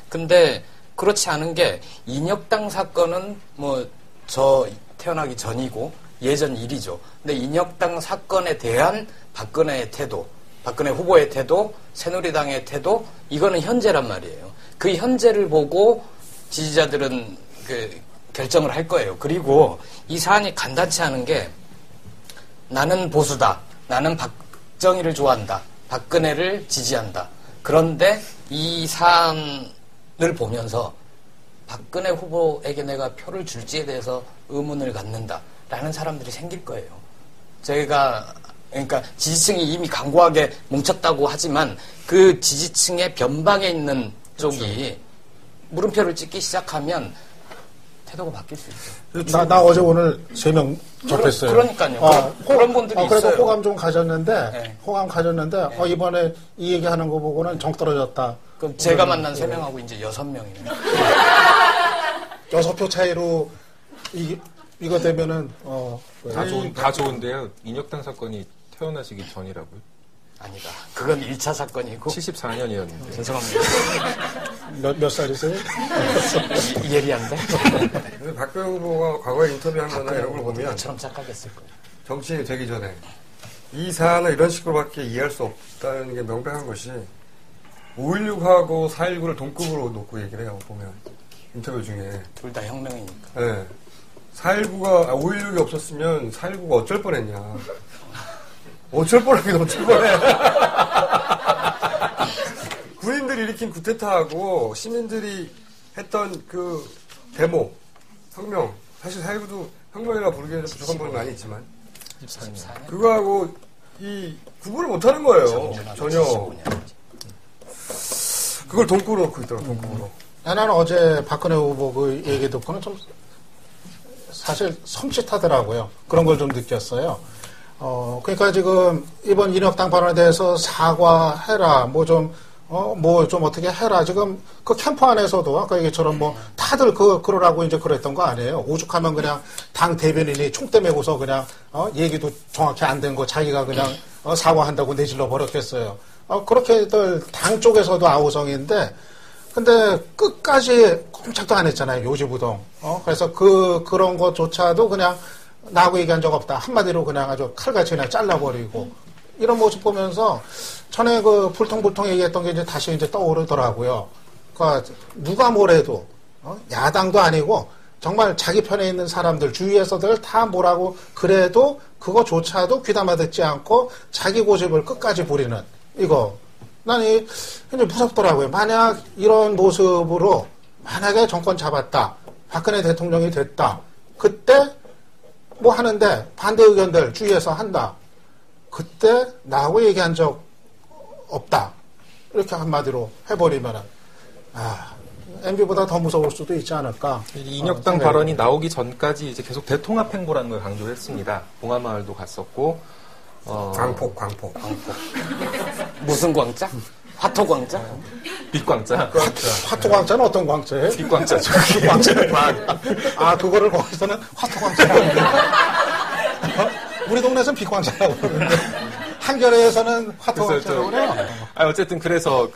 근데 그렇지 않은 게 인혁당 사건은 뭐 저 태어나기 전이고 예전 일이죠. 근데 인혁당 사건에 대한 박근혜의 태도, 박근혜 후보의 태도, 새누리당의 태도, 이거는 현재란 말이에요. 그 현재를 보고 지지자들은 그 결정을 할 거예요. 그리고 이 사안이 간단치 않은 게 나는 보수다. 나는 박정희를 좋아한다. 박근혜를 지지한다. 그런데 이 사안을 보면서 박근혜 후보에게 내가 표를 줄지에 대해서 의문을 갖는다라는 사람들이 생길 거예요. 그러니까 지지층이 이미 강고하게 뭉쳤다고 하지만 그 지지층의 변방에 있는 쪽이 물음표를 찍기 시작하면 태도가 바뀔 수 있어요. 나 어제 오늘 3명 접했어요. 그러니까요. 그런 분들이 그래도 있어요. 호감 좀 가졌는데, 네. 이번에 이 얘기하는 거 보고는 정 떨어졌다. 그럼 제가 만난 3명하고 이제 6명이네요. 6표 차이로 이거 되면은 다 좋은데요. 인혁당 사건이 태어나시기 전이라고요? 아니다. 그건 1차 사건이고 74년이었는데. 죄송합니다. 몇 살이세요? 예리한데? 그래서 박근혜 후보가 과거에 인터뷰한 거나 이런 걸 보면 처럼 착각했을 거예요. 정치인이 되기 전에 이 사안을 이런 식으로밖에 이해할 수 없다는 게 명백한 것이 5.16하고 4.19를 동급으로 놓고 얘기를 해요. 보면 인터뷰 중에 둘 다 혁명이니까. 네. 5.16이 없었으면 4.19가 어쩔 뻔했냐. 어쩔 뻔하긴 어쩔 뻔해. 군인들이 일으킨 쿠데타하고 시민들이 했던 그 데모, 혁명. 사실 4.19도 혁명이라고 부르기에는 부족한 부분이 많이 있지만 14년? 그거하고 이 구분을 못하는 거예요. 전혀. 그걸 동급으로 놓고 있더라고. 동급으로. 나는 어제 박근혜 후보 그 얘기 듣고는 좀 사실 섬찟하더라고요. 그런 걸 좀 느꼈어요. 그러니까 지금 이번 인혁당 발언에 대해서 사과해라, 뭐 좀 어떻게 해라. 지금 그 캠프 안에서도 아까 얘기처럼 뭐 다들 그러라고 이제 그랬던 거 아니에요. 오죽하면 그냥 당 대변인이 총대 메고서 그냥, 얘기도 정확히 안 된 거 자기가 그냥, 사과한다고 내질러 버렸겠어요. 그렇게들 당 쪽에서도 아우성인데, 근데 끝까지 꼼짝도 안 했잖아요. 요지부동. 그래서 그런 것조차도 그냥 나하고 얘기한 적 없다. 한마디로 그냥 아주 칼같이 그냥 잘라버리고. 이런 모습 보면서 전에 그 불통불통 얘기했던 게 이제 다시 이제 떠오르더라고요. 그러니까 누가 뭐래도, 야당도 아니고 정말 자기 편에 있는 사람들, 주위에서들 다 뭐라고 그래도 그거조차도 귀담아 듣지 않고 자기 고집을 끝까지 부리는 이거. 난 굉장히 무섭더라고요. 만약 이런 모습으로 만약에 정권 잡았다. 박근혜 대통령이 됐다. 그때 뭐 하는데 반대 의견들 주위에서 한다. 그때 나하고 얘기한 적 없다. 이렇게 한마디로 해버리면은 MB보다 더 무서울 수도 있지 않을까. 인혁당 발언이 나오기 전까지 이제 계속 대통합 행보라는 걸 강조를 했습니다. 봉하마을도 갔었고 광폭. 무슨 광자? 화토광자? 빛광자. 화토광자는 어떤 광자예요? 빛광자죠. 광자는 그거를 거기서는 화토광자라고 그래요. 우리 동네에서는 빛광자라고 그러는데 한겨레에서는 화토광자라고 그래요. 어쨌든 그래서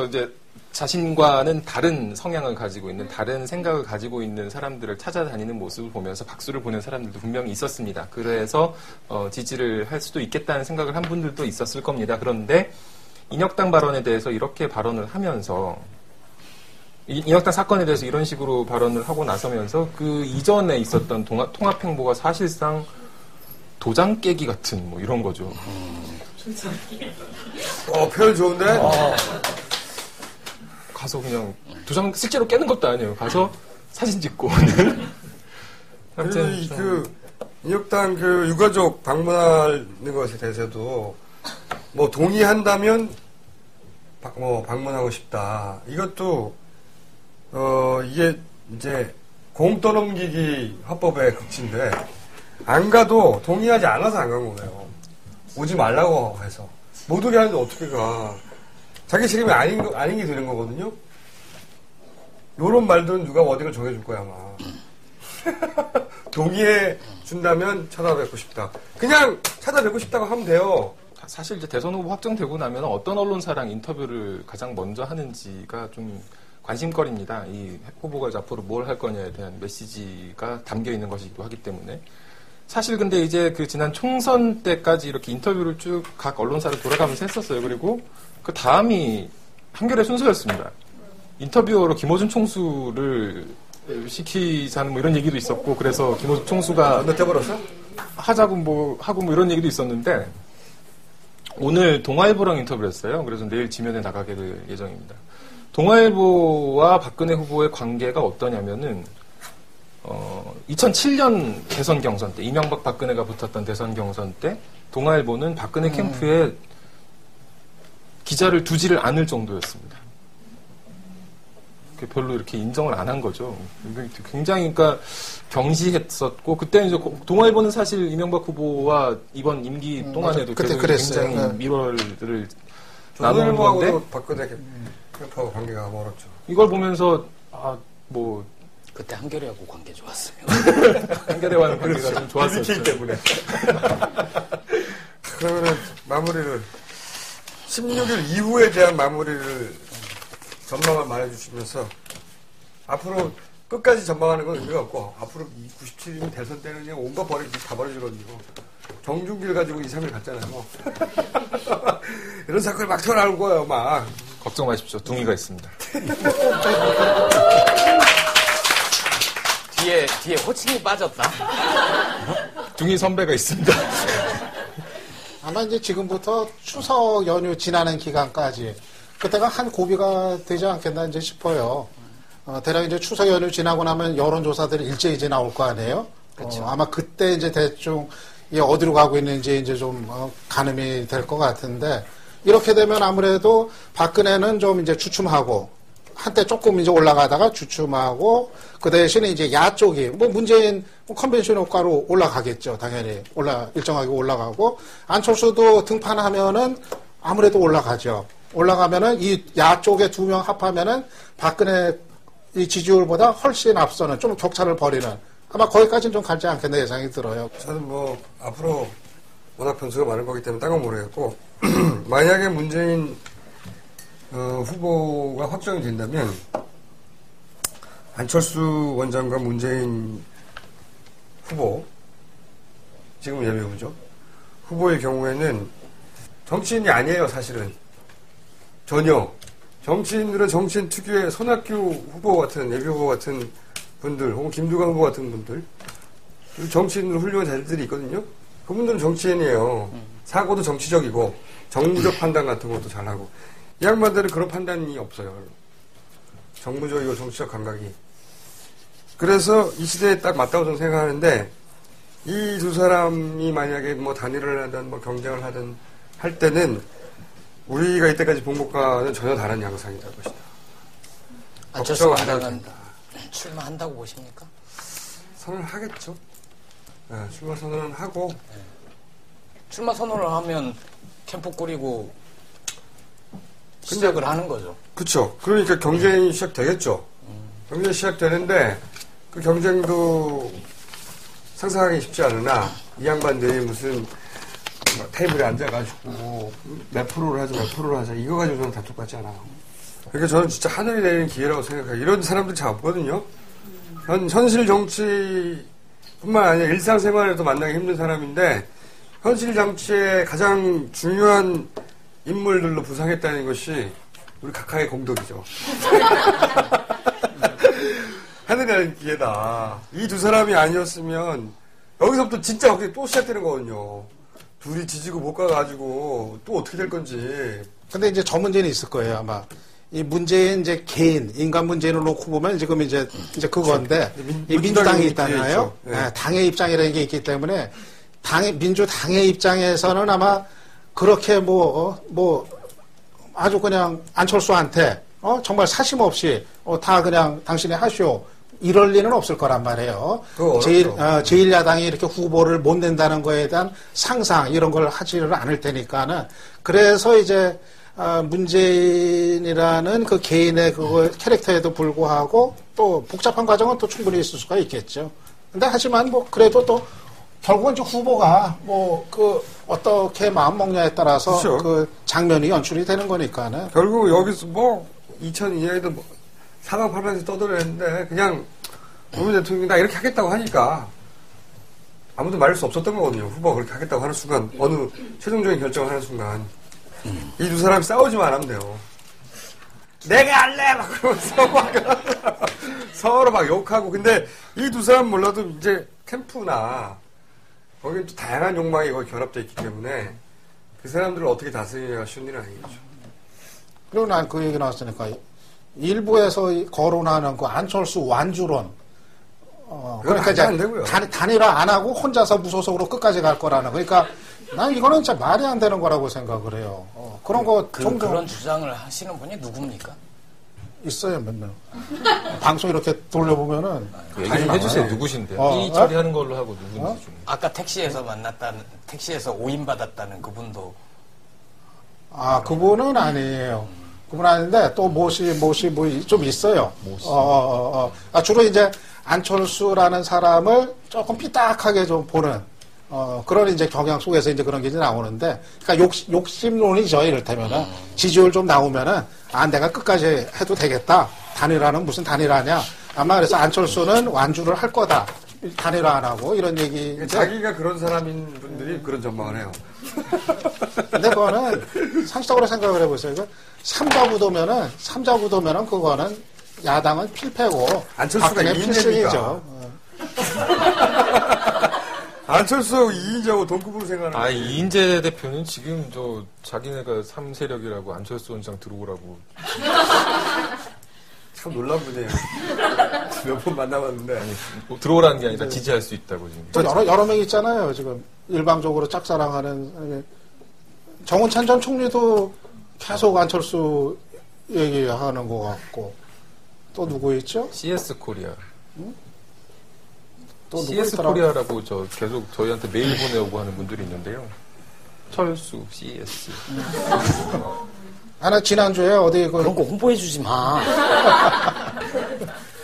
이제 자신과는 다른 성향을 가지고 있는, 다른 생각을 가지고 있는 사람들을 찾아다니는 모습을 보면서 박수를 보는 사람들도 분명히 있었습니다. 그래서 지지를 할 수도 있겠다는 생각을 한 분들도 있었을 겁니다. 그런데 인혁당 발언에 대해서 이렇게 발언을 하면서, 인혁당 사건에 대해서 이런 식으로 발언을 하고 나서면서 그 이전에 있었던 통합 행보가 사실상 도장 깨기 같은 뭐 이런 거죠. 표현 좋은데? 가서 그냥 도장 실제로 깨는 것도 아니에요. 가서 사진 찍고 오는. 그리고 인혁당 유가족 방문하는 것에 대해서도 뭐 동의한다면 방문하고 싶다. 이것도 이게 이제 공 떠넘기기 화법의 극치인데 안 가도 동의하지 않아서 안 간 거예요. 오지 말라고 해서 못 오게 하는데 어떻게 가? 자기 책임이 아닌 게 되는 거거든요. 요런 말들은 누가 어디를 정해줄 거야 아마. 동의해 준다면 찾아뵙고 싶다. 그냥 찾아뵙고 싶다고 하면 돼요. 사실 이제 대선 후보 확정되고 나면 어떤 언론사랑 인터뷰를 가장 먼저 하는지가 좀 관심거리입니다. 이 후보가 이제 앞으로 뭘 할 거냐에 대한 메시지가 담겨 있는 것이기도 하기 때문에. 사실 근데 이제 그 지난 총선 때까지 이렇게 인터뷰를 쭉 각 언론사를 돌아가면서 했었어요. 그리고 그 다음이 한겨레 순서였습니다. 인터뷰어로 김어준 총수를 시키자는 뭐 이런 얘기도 있었고, 그래서 김어준 총수가 몇 대 벌었어? 하자고 하고 이런 얘기도 있었는데, 오늘 동아일보랑 인터뷰를 했어요. 그래서 내일 지면에 나가게 될 예정입니다. 동아일보와 박근혜 후보의 관계가 어떠냐면은 2007년 대선 경선 때, 이명박 박근혜가 붙었던 대선 경선 때 동아일보는 박근혜 캠프에 기자를 두지를 않을 정도였습니다. 별로 이렇게 인정을 안 한 거죠. 굉장히 그러니까 경시했었고, 그때 이제 동아일보는 사실 이명박 후보와 이번 임기 동안에도 그때 굉장히 네. 밀월을 나누는 건데, 동아일보하고도 박근혜 캠프하고 관계가 멀었죠. 이걸 보면서 그때 한겨레하고 관계 좋았어요. 한겨레와는 관계가 좀 좋았었죠. BBK 때문에. 그러면은 마무리를 16일 이후에 대한 마무리를 전망을 말해주시면서 앞으로 끝까지 전망하는 건 의미가 없고 앞으로 97일 대선 때는 그냥 온갖 버리기 다 벌어지거든요. 정준길 가지고 2, 3일 갔잖아요. 이런 사건이 막 튀어나올 거예요, 막. 걱정 마십시오. 둥이가 있습니다. 뒤에 호칭이 빠졌다. 둥이 선배가 있습니다. 아마 이제 지금부터 추석 연휴 지나는 기간까지 그때가 한 고비가 되지 않겠나 이제 싶어요. 대략 이제 추석 연휴 지나고 나면 여론조사들이 일제히 이제 나올 거 아니에요? 그렇죠. 아마 그때 이제 대충 어디로 가고 있는지 이제 좀 가늠이 될 것 같은데, 이렇게 되면 아무래도 박근혜는 좀 이제 주춤하고, 한때 조금 이제 올라가다가 주춤하고, 그 대신에 이제 야 쪽이, 문재인 컨벤션 효과로 올라가겠죠. 당연히. 일정하게 올라가고, 안철수도 등판하면은 아무래도 올라가죠. 올라가면은 이 야 쪽에 두 명 합하면은 박근혜 이 지지율보다 훨씬 앞서는 좀 격차를 벌이는, 아마 거기까지는 좀 가지 않겠나 예상이 들어요. 저는 앞으로 워낙 변수가 많을 거기 때문에 딴 건 모르겠고, 만약에 문재인 후보가 확정이 된다면 안철수 원장과 문재인 후보, 지금 예비후보죠, 후보의 경우에는 정치인이 아니에요. 사실은 전혀. 정치인들은 정치인 특유의 손학규 후보 같은, 예비후보 같은 분들, 혹은 김두관 후보 같은 분들, 정치인들 훌륭한 자들이 있거든요. 그분들은 정치인이에요. 사고도 정치적이고 정무적 판단 같은 것도 잘하고. 이 양반들은 그런 판단이 없어요. 정무적이고 정치적 감각이. 그래서 이 시대에 딱 맞다고 저는 생각하는데, 이 두 사람이 만약에 단일을 하든 경쟁을 하든 할 때는 우리가 이때까지 본 것과는 전혀 다른 양상이 될 것이다. 안철수 원장은 출마한다고 보십니까? 선언을 하겠죠. 네, 출마 선언은 하고. 출마 선언을 하면 캠프 꾸리고 시작을 하는 거죠. 그렇죠. 그러니까 경쟁이 시작되겠죠. 경쟁이 시작되는데 그 경쟁도 상상하기 쉽지 않으나 이 양반들이 무슨 테이블에 앉아가지고 몇 프로를 하자 이거 가지고 저는 다툴 것 같지 않아요. 그러니까 저는 진짜 하늘이 내리는 기회라고 생각해요. 이런 사람들이 잘 없거든요. 현실 정치뿐만 아니라 일상생활에도 만나기 힘든 사람인데 현실 정치의 가장 중요한 인물들로 부상했다는 것이 우리 각하의 공덕이죠. 하늘이 내리는 기회다. 이 두 사람이 아니었으면 여기서부터 진짜 또 시작되는 거거든요. 둘이 지지고 못 가가지고 또 어떻게 될 건지. 근데 이제 저 문제는 있을 거예요. 아마 이 문재인 이제 개인, 인간 문재인을 놓고 보면 지금 이제 그건데, 이 민주당이 있잖아요. 네. 당의 입장이라는 게 있기 때문에, 민주당의 입장에서는 아마 그렇게 아주 그냥 안철수한테, 정말 사심 없이, 다 그냥 당신이 하시오. 이럴 리는 없을 거란 말이에요. 제1야당이 이렇게 후보를 못 낸다는 거에 대한 상상, 이런 걸 하지를 않을 테니까는, 그래서 이제, 문재인이라는 그 개인의 캐릭터에도 불구하고 또 복잡한 과정은 또 충분히 있을 수가 있겠죠. 근데 하지만 그래도 또 결국은 이제 후보가 어떻게 마음 먹냐에 따라서 그렇죠. 그 장면이 연출이 되는 거니까는. 결국 여기서 2002년에도 사방팔방에서 떠들었는데 그냥 노무현 대통령이 나 이렇게 하겠다고 하니까 아무도 말할 수 없었던 거거든요. 후보가 그렇게 하겠다고 하는 순간, 어느 최종적인 결정을 하는 순간. 이 두 사람이 싸우지만 하면 돼요. 내가 할래! 막 그러면서 서로 막 욕하고. 근데 이 두 사람 몰라도 이제 캠프나 거기는 또 다양한 욕망이 거기 결합되어 있기 때문에 그 사람들을 어떻게 다스리기가 쉬운 일은 아니겠죠. 그리고 난 그 얘기 나왔으니까 일부에서 거론하는 그 안철수 완주론. 그러니까 이제 단일화 안 하고 혼자서 무소속으로 끝까지 갈 거라는. 그러니까 난 이거는 진짜 말이 안 되는 거라고 생각을 해요. 그런 거 종종 그런 주장을 하시는 분이 누굽니까? 있어요, 몇 명. 방송 이렇게 돌려보면은. 얘기 좀 해주세요. 누구신데요? 이 처리하는 걸로 하고 누군지 좀. 아까 택시에서 오인받았다는 그분도. 그분은 아니에요. 그분 아닌데, 또 좀 있어요. 주로 이제 안철수라는 사람을 조금 삐딱하게 좀 보는, 그런 이제 경향 속에서 이제 그런 게 이제 나오는데, 그러니까 욕심론이죠, 이를테면은. 지지율 좀 나오면은, 내가 끝까지 해도 되겠다. 단일화는 무슨 단일화냐. 아마 그래서 안철수는 완주를 할 거다. 단일화 안 하고, 이런 얘기. 자기가 그런 사람인 분들이 그런 전망을 해요. 근데 그거는 상식적으로 생각을 해보세요. 삼자 구도면은 그거는 야당은 필패고, 안철수가 필승이죠. 안철수 이인재하고 동급으로 생각하는. 이인재 대표는 지금 자기네가 3세력이라고 안철수 원장 들어오라고. 참 놀란 분이에요. 몇 번 만나봤는데. 들어오라는 게 아니라 지지할 수 있다고 지금. 여러 명 있잖아요. 지금 일방적으로 짝사랑하는. 정운찬 전 총리도 계속 안철수 얘기하는 것 같고. 또 누구 있죠? CS 코리아. 또 누구 CS 있더라? 코리아라고 계속 저희한테 메일 보내오고 하는 분들이 있는데요. 철수, CS. 나는 지난주에 어디 그런 거 홍보해주지 마.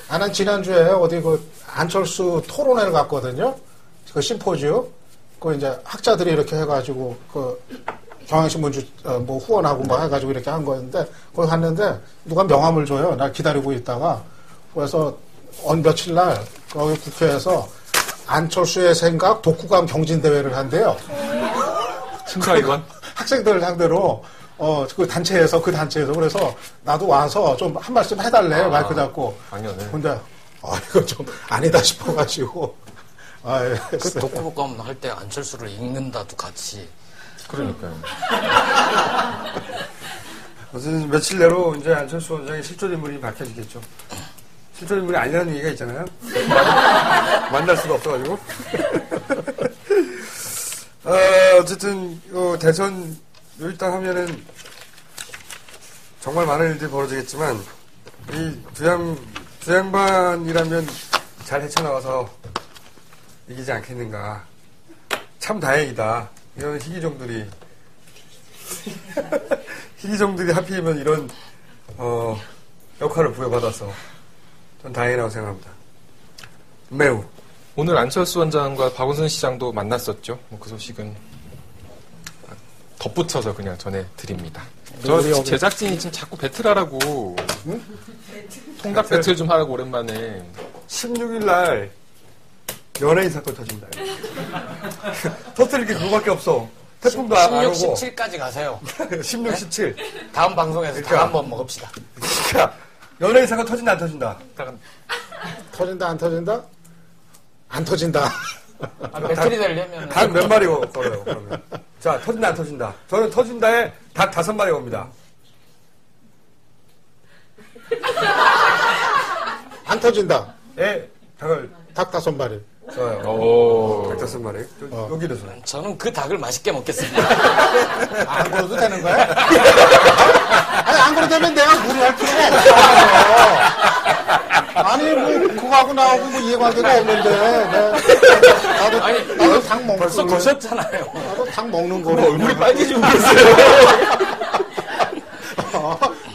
나는 지난주에 어디 안철수 토론회를 갔거든요. 그 심포지움. 이제 학자들이 이렇게 해가지고 경향신문주 후원하고 해가지고 이렇게 한 거였는데 거기 갔는데 누가 명함을 줘요. 날 기다리고 있다가. 그래서 며칠 날 거기 국회에서 안철수의 생각 독후감 경진대회를 한대요. 심사위원? 학생들 상대로 그 단체에서 그래서 나도 와서 좀 한 말씀 해달래. 마이크 잡고. 당연히. 근데 이거 좀 아니다 싶어가지고. 그 독후감 할 때 안철수를 읽는다도 같이. 그러니까요. 어쨌든 며칠 내로 이제 안철수 원장의 실존 인물이 밝혀지겠죠. 실존 인물이 아니라는 얘기가 있잖아요. 만날 수가 없어가지고. 어쨌든 대선 요일당 하면은 정말 많은 일들이 벌어지겠지만 이 두 양반이라면 잘 헤쳐나와서 이기지 않겠는가. 참 다행이다. 이런 희귀종들이 하필이면 이런 역할을 부여받아서 전 다행이라고 생각합니다. 매우. 오늘 안철수 원장과 박원순 시장도 만났었죠. 그 소식은 덧붙여서 그냥 전해드립니다. 저 제작진이 지금 자꾸 배틀하라고. 통닭 배틀 좀 하라고 오랜만에. 16일 날 연예인 사건 터집니다. 터뜨릴 게 그거밖에 없어. 태풍도 안 오고. 16, 17까지 가세요. 16, 17. 다음 방송에서 다 한번 먹읍시다. 그러니까 연예인 사건 터진다 안 터진다? 터진다 안 터진다? 안 터진다. 배틀이 되려면 닭 몇 마리 걸어요, 그러면. 자, 터진다 안 터진다? 저는 터진다에 닭 5마리 옵니다. 안 터진다. 에, 닭을, 닭 5마리. 좋아요. 오. 닭 5마리. 여기도 좋아요. 저는 그 닭을 맛있게 먹겠습니다. 안 걸어도 되는 거야? 아니, 안 걸어도 되면 내가 무리할 필요가 없어. 아니, 뭐, 그거하고 나하고 뭐 이해관계가 없는데. 나도 닭 먹는 벌써 거. 거셨잖아요. 나도 닭 먹는 거로. 얼굴이 빨개지고 있어요.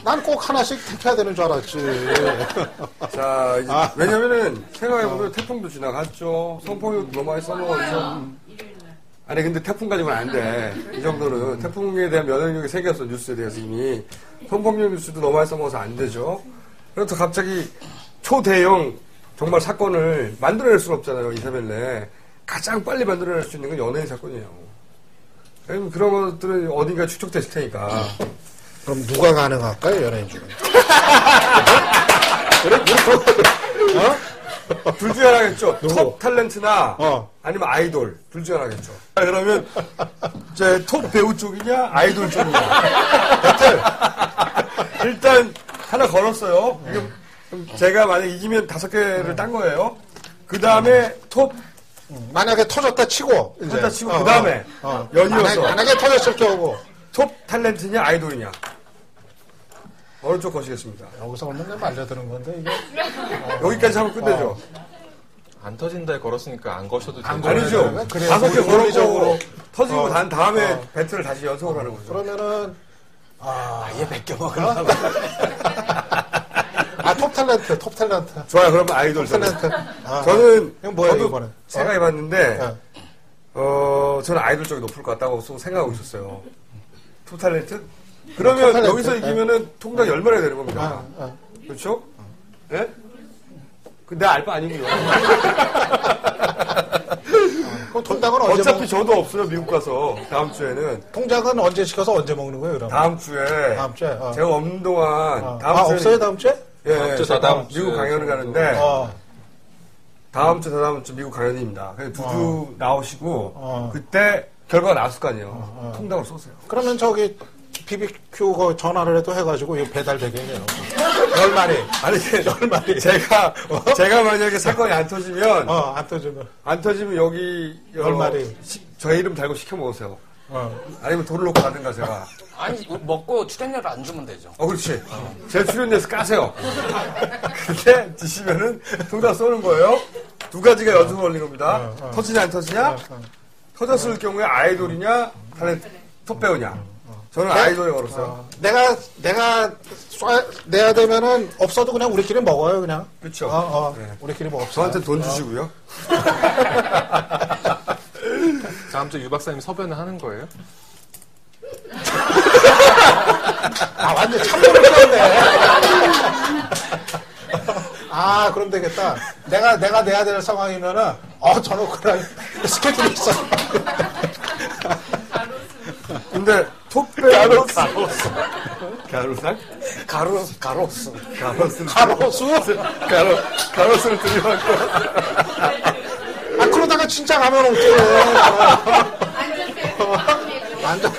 난 꼭 하나씩 택해야 되는 줄 알았지. 자, 이제 왜냐면은, 생각해보면 태풍도 지나갔죠. 선풍이 너무 많이 써먹어서. 아니, 근데 태풍까지는 안 돼. 이 정도는. 태풍에 대한 면역력이 생겼어, 뉴스에 대해서 이미. 선풍력 뉴스도 너무 많이 써먹어서 안 되죠. 그래서 갑자기 초대형 정말 사건을 만들어낼 수는 없잖아요, 이사벨레. 가장 빨리 만들어낼 수 있는 건 연예인 사건이에요. 왜냐면 그런 것들은 어딘가 축적됐을 테니까. 그럼 누가 가능할까요, 연예인 중에? 둘 중에 하나겠죠. 누구? 톱 탤런트나 아니면 아이돌. 둘 중에 하나겠죠. 그러면 이제 톱 배우 쪽이냐 아이돌 쪽이냐. 배틀. 일단 하나 걸었어요. 그럼 제가 만약 이기면 5개를 딴 거예요. 그 다음에 톱 만약에 터졌다 치고. 터졌다 치고 그 다음에 연이어서 만약에 터졌을 경우. 톱 탤런트냐 아이돌이냐. 어느 쪽 거시겠습니다. 여기서 얼마나 말려드는 건데, 이게. 여기까지 하면 끝내죠. 안 터진다에 걸었으니까 안 거셔도 되죠. 아니죠. 그래요. 5개 물리적으로. 걸어고 터지고 난 다음에 배틀을 다시 연속으로 하는 거죠. 그러면은, 아예 베껴 먹으려고. 톱 탤런트. 좋아요. 그러면 아이돌 탤런트. 저는 이건 뭐예요, 저도 이번엔? 생각해봤는데 저는 아이돌 쪽이 높을 것 같다고 생각하고 있었어요. 톱 탤런트? 그러면 톱 탤런트. 여기서 이기면은 통장 10마리가 되는 겁니다. 그렇죠? 예? 근데 알 바 아니고요. 그럼 통장은 언제 어차피 저도 없어요. 미국 가서 다음 주에는. 통장은 언제 시켜서 언제 먹는 거예요, 그럼? 다음 주에 다음 주에. 제가 없는 동안 다음 주에 없어요, 다음 주에? 예, 주, 제가 다다음 주에 미국 강연을 가는데 어. 다음 주, 다다음 주 미국 강연입니다. 그래서 두두 나오시고 그때 결과가 나왔을 거 아니에요. 통장을 쏘세요. 그러면 저기 BBQ 그 전화를 해도 해가지고 이거 배달되게 해요. 10마리. 아니, 10마리. 제가 만약에 사건이 안 터지면 안 터지면. 여기 10마리. 저희 이름 달고 시켜 먹으세요. 어. 아니면 돈을 놓고 가든가 제가. 아니 먹고 출연료를 안 주면 되죠. 그렇지. 제 출연료에서 까세요. 그렇게 드시면은 통장 쏘는 거예요. 두 가지가 연속으로 올린 겁니다. 터지냐 안 터지냐? 터졌을 경우에 아이돌이냐, 톱 배우냐. 저는 아이돌에 걸었어요. 내가 내야 되면은 없어도 그냥 우리끼리 먹어요, 그냥. 그렇죠. 네. 우리끼리 먹읍시다. 저한테 돈 주시고요. 다음 주 유 박사님 섭외는 하는 거예요? 완전 참고를 했네. 그럼 되겠다. 내가 내야 될 상황이면은, 저는 그냥 스케줄이 있어. 근데 톱 배우 가로상? 가로수. 가로수를 들이받고. 그러다가 진짜 가면 어떡해. 완전.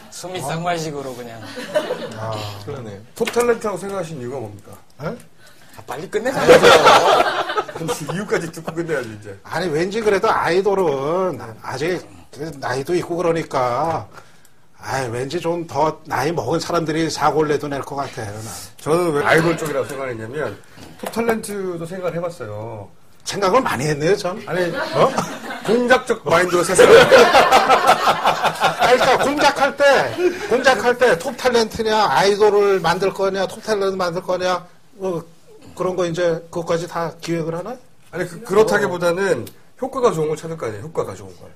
숨이 쌍말식으로 그냥. 그러네. 톱 탤런트라고 생각하신 이유가 뭡니까? 빨리 끝내자고요. 이유까지 듣고 끝내야지, 이제. 아니, 왠지 그래도 아이돌은 아직 나이도 있고 그러니까, 왠지 좀 더 나이 먹은 사람들이 사고를 내도 낼 것 같아요, 난. 저는 왜 아이돌 쪽이라고 생각했냐면, 톱 탤런트도 생각을 해봤어요. 생각을 많이 했네요, 전. 아니, 공작적 마인드로 세상을. 그러니까 공작할 때 톱 탤런트냐, 아이돌을 만들 거냐, 톱 탤런트 만들 거냐, 그런 거 이제 그것까지 다 기획을 하나요? 아니, 그렇다기보다는 효과가 좋은 걸 찾을 거 아니에요, 효과가 좋은 걸.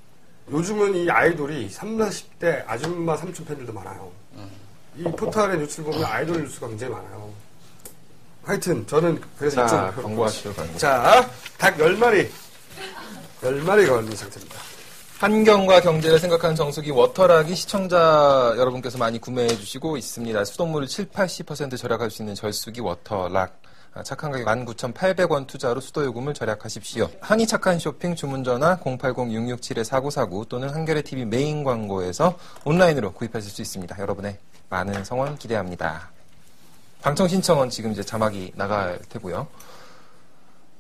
요즘은 이 아이돌이 30, 40대 아줌마 삼촌 팬들도 많아요. 이 포털의 뉴스를 보면 아이돌 뉴스가 굉장히 많아요. 하여튼, 저는 그래서 자, 이쪽으로. 광고하시죠, 광고. 자, 닭 10마리. 10마리 걸린 상태입니다. 환경과 경제를 생각하는 정수기 워터락이 시청자 여러분께서 많이 구매해 주시고 있습니다. 수돗물을 70-80% 절약할 수 있는 절수기 워터락. 착한 가격 19,800원 투자로 수도요금을 절약하십시오. 한이 착한 쇼핑 주문 전화 080-667-4949 또는 한겨레 TV 메인 광고에서 온라인으로 구입하실 수 있습니다. 여러분의 많은 성원 기대합니다. 방청 신청은 지금 이제 자막이 나갈 테고요.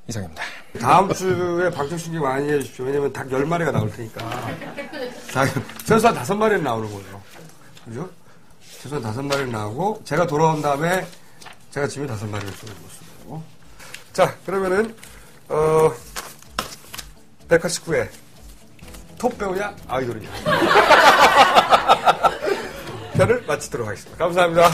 이상입니다. 다음 주에 방청 신청 많이 해주십시오. 왜냐면 닭 10마리가 나올 테니까. 최소한 5마리는 나오는 거예요. 그죠? 최소한 5마리는 나오고, 제가 돌아온 다음에 제가 지금 5마리를 쏘는 모습이고. 자, 그러면은, 백화 19회. 톱 배우냐? 아이돌이냐? 편을 마치도록 하겠습니다. 감사합니다.